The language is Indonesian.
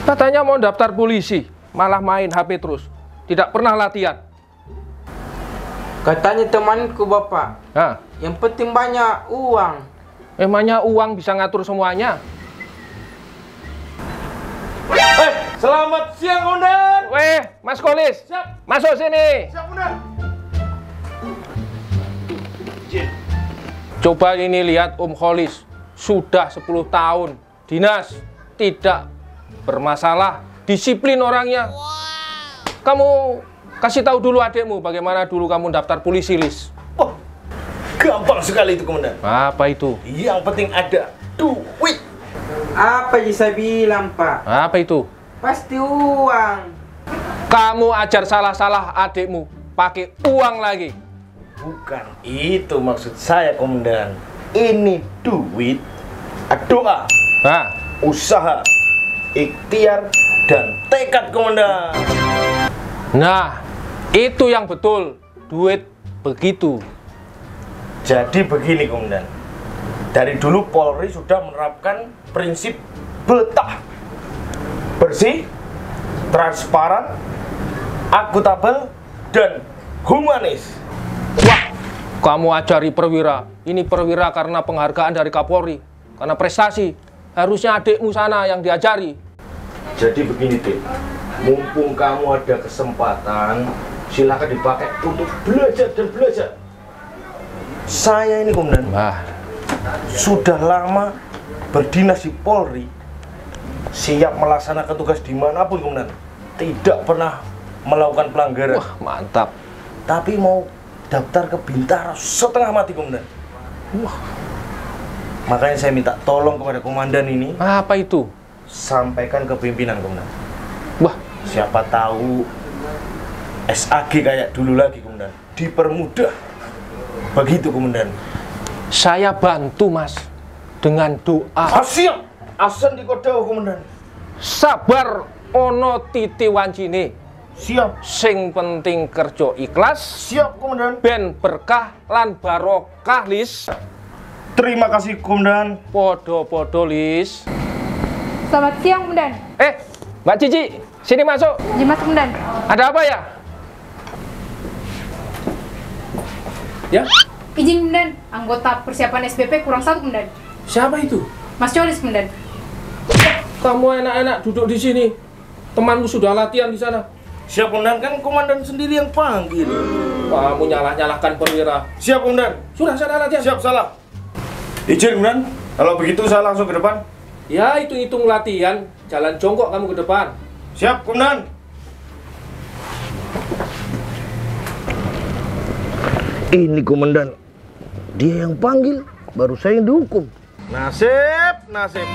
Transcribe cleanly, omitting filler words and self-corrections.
Katanya mau daftar polisi, malah main HP terus. Tidak pernah latihan. Katanya temanku Bapak, Nah, yang penting banyak uang. emangnya uang bisa ngatur semuanya? Selamat siang, Komandan. Weh, Mas Kolis, Siap. masuk sini. Siap, Komandan. Coba ini lihat Om Kolis, sudah 10 tahun dinas, tidak bermasalah, disiplin orangnya. Kamu kasih tahu dulu adekmu bagaimana dulu kamu daftar polisi, Lis. Oh, gampang sekali itu, Komandan. Apa itu? Yang penting ada duit. Apa yang saya bilang, Pak? Apa itu? Pasti uang. Kamu ajar salah-salah adekmu, pakai uang lagi. Bukan itu maksud saya, Komandan. Ini duit, doa, Nah, usaha, ikhtiar, dan tekad, Komandan. nah, itu yang betul, duit begitu. Jadi begini, Komandan. Dari dulu Polri sudah menerapkan prinsip betah, bersih, transparan, akuntabel, dan humanis. Wah, kamu ajari perwira. Ini perwira karena penghargaan dari Kapolri, karena prestasi. Harusnya adekmu sana yang diajari. Jadi begini, Dik. Mumpung kamu ada kesempatan, silakan dipakai untuk belajar dan belajar. Saya ini, Komandan, Wah, sudah lama berdinas di Polri, siap melaksanakan tugas dimanapun, Komandan. Tidak pernah melakukan pelanggaran. wah mantap. Tapi mau daftar ke Bintara setengah mati, Komandan. Makanya saya minta tolong kepada komandan ini, Apa itu? sampaikan ke pimpinan, Komandan. Wah, Siapa tahu SAG kayak dulu lagi, Komandan. Dipermudah. Begitu, Komandan. saya bantu, Mas, dengan doa. Siap. Asen di kodau, Komandan. Sabar ono titi wancine. Siap. Sing penting kerja ikhlas, Siap, Komandan. ben berkah lan barokah, Lis. Terima kasih, Komandan. Podo-podo, Lis. Selamat siang, Komandan. Mbak Cici, sini masuk. Jimas, Komandan. Ada apa ya? Ya? Izin, Komandan. Anggota persiapan SBP kurang satu, Komandan. Siapa itu? Mas Colis, Komandan. Kamu enak-enak duduk di sini. Temanmu sudah latihan di sana. Siap, Komandan. Kan komandan sendiri yang panggil. Kamu nyalah-nyalahkan perwira. Siap, Komandan. Sudah sana latihan. Siap, salah. Izin, Komandan. Kalau begitu saya langsung ke depan. Ya, hitung-hitung latihan. Jalan jongkok kamu ke depan. Siap, Komandan. Ini komandan, dia yang panggil, baru saya yang dihukum. Nasib, nasib.